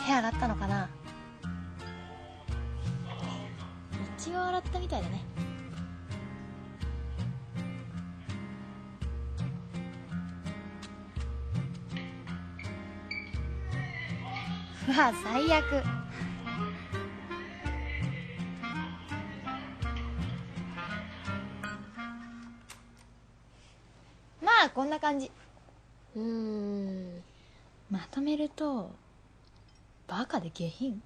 手洗ったのかな。一応洗ったみたいだね。うわ最悪。まあこんな感じ。まとめるとバカで下品。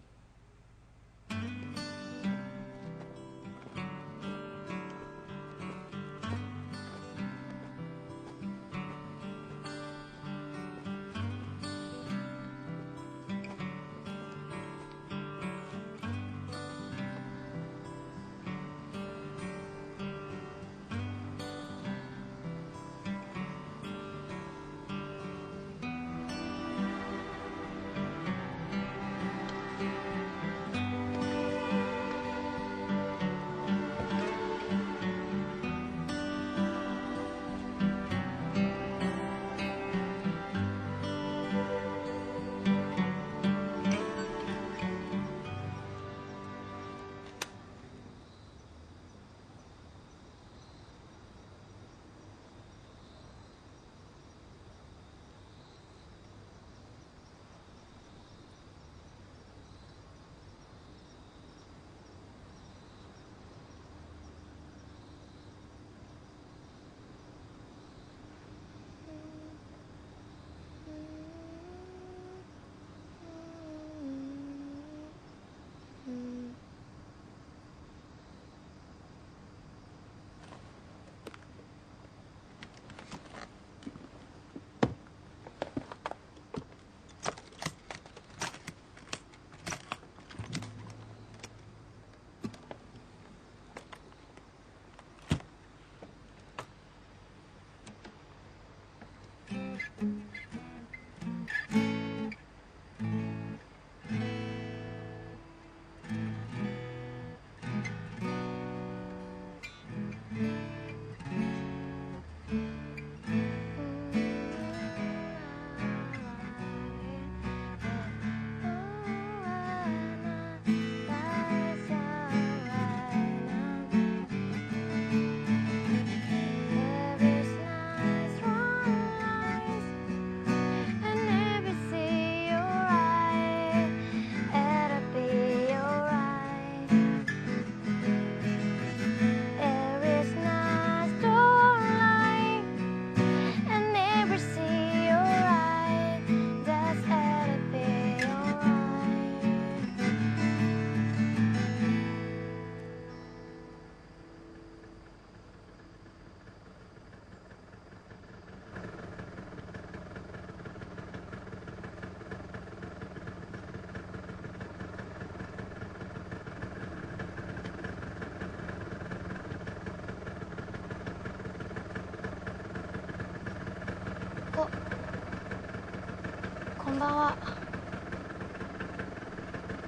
こんばんは。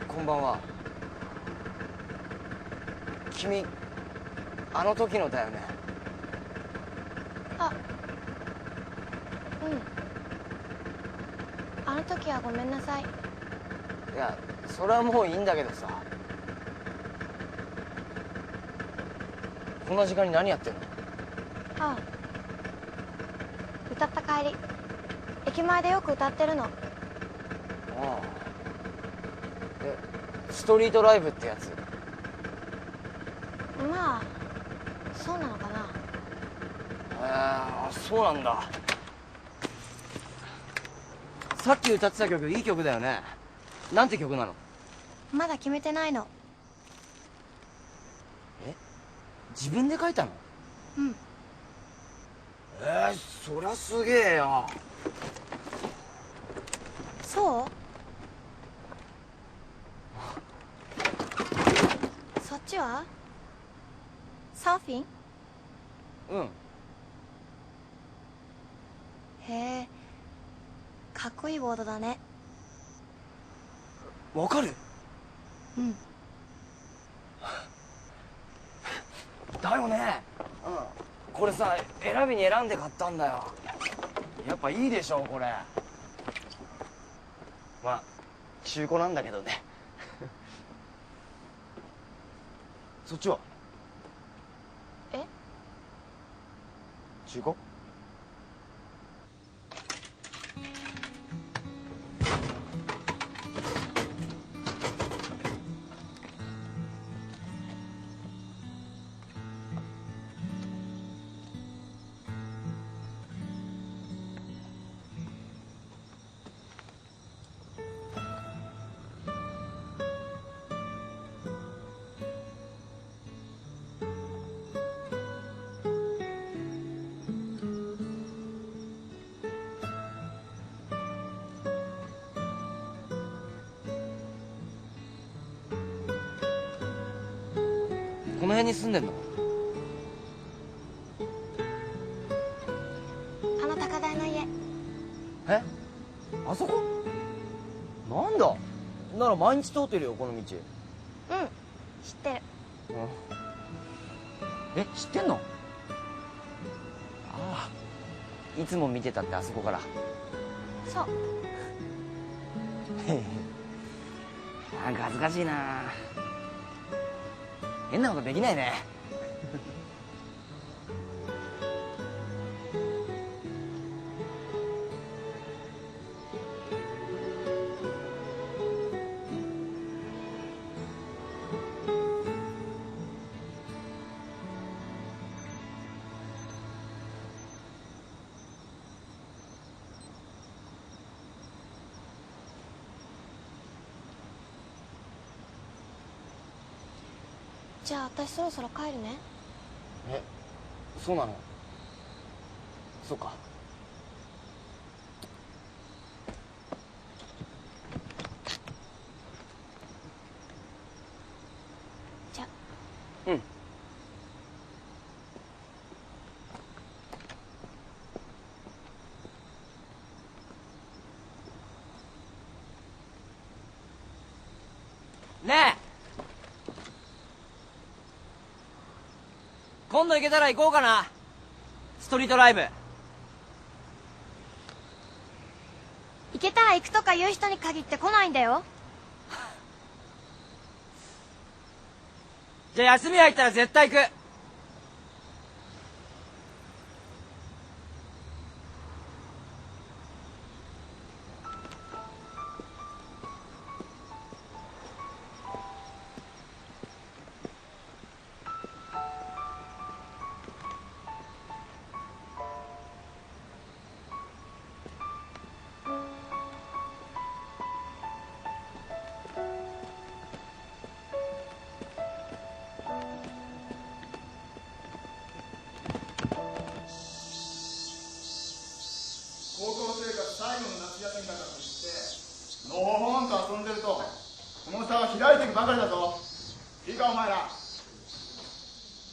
こんばんは。君あの時のだよね。あ、あの時はごめんなさい。いやそれはもういいんだけどさ、こんな時間に何やってんの？ああ、歌った帰り駅前でよく歌ってるの。ああ、ストリートライブってやつ？まあそうなのかな。そうなんだ。さっき歌ってた曲いい曲だよね。なんて曲なの？まだ決めてないの。自分で書いたの？うん。そりゃすげえよ。そう？そっちはサーフィン？うん。へえ、かっこいいボードだね。わかる？うん。だよね。これさ選びに選んで買ったんだよ。やっぱいいでしょこれ。まあ中古なんだけどね。そっちは？え？中古？この辺に住んでんの？あの高台の家。え？あそこ？なんだ、なら毎日通ってるよこの道。うん、知ってる。え、知ってんの？ああ、いつも見てたって、あそこから。そう。なんか恥ずかしいな。変なことできないね。じゃあ私そろそろ帰るね。え、そうなの？そうか。じゃあ。うん。ねえ、今度行けたら行こうかな、ストリートライブ。行けたら行くとか言う人に限って来ないんだよ。じゃあ休み入ったら絶対行く。高校生活最後の夏休みだからといってのほほんと遊んでるとこの差は開いていくばかりだぞ。いいかお前ら、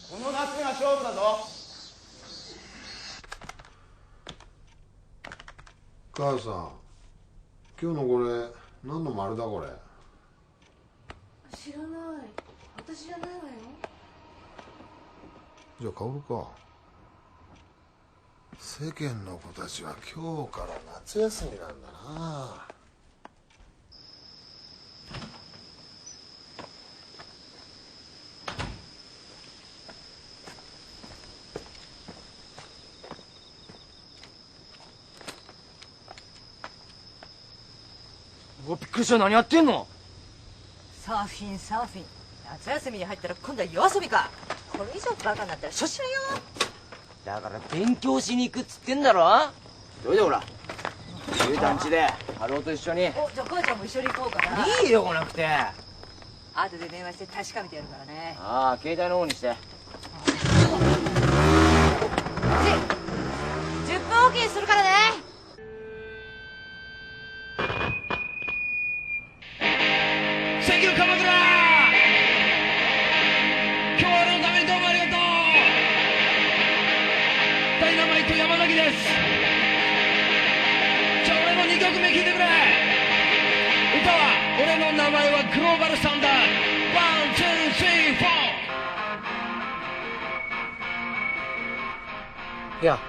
この夏が勝負だぞ。母さん、今日のこれ何の丸だこれ？知らない。私じゃないわよ。じゃあ薫か。世間の子たちは今日から夏休みなんだな。うわ、びっくりした。何やってんの？サーフィンサーフィン。夏休みに入ったら今度は夜遊びか。これ以上バカになったらしょっしゃいよ。だから勉強しに行くっつってんだろ。どいでほら、ゆうたんちで春男と一緒に。お、じゃあ母ちゃんも一緒に行こうかな。いいよ来なくて。後で電話して確かめてやるからね。ああ、携帯の方にして。10分おきにするからね。センキュー鎌倉。今日は俺のためにどうもありがとう。ダイナマイト山崎です。じゃあ俺の2曲目聴いてくれ。歌は俺の名前はグローバルサンダー。ワン、ツー、スリー、フォー。いや、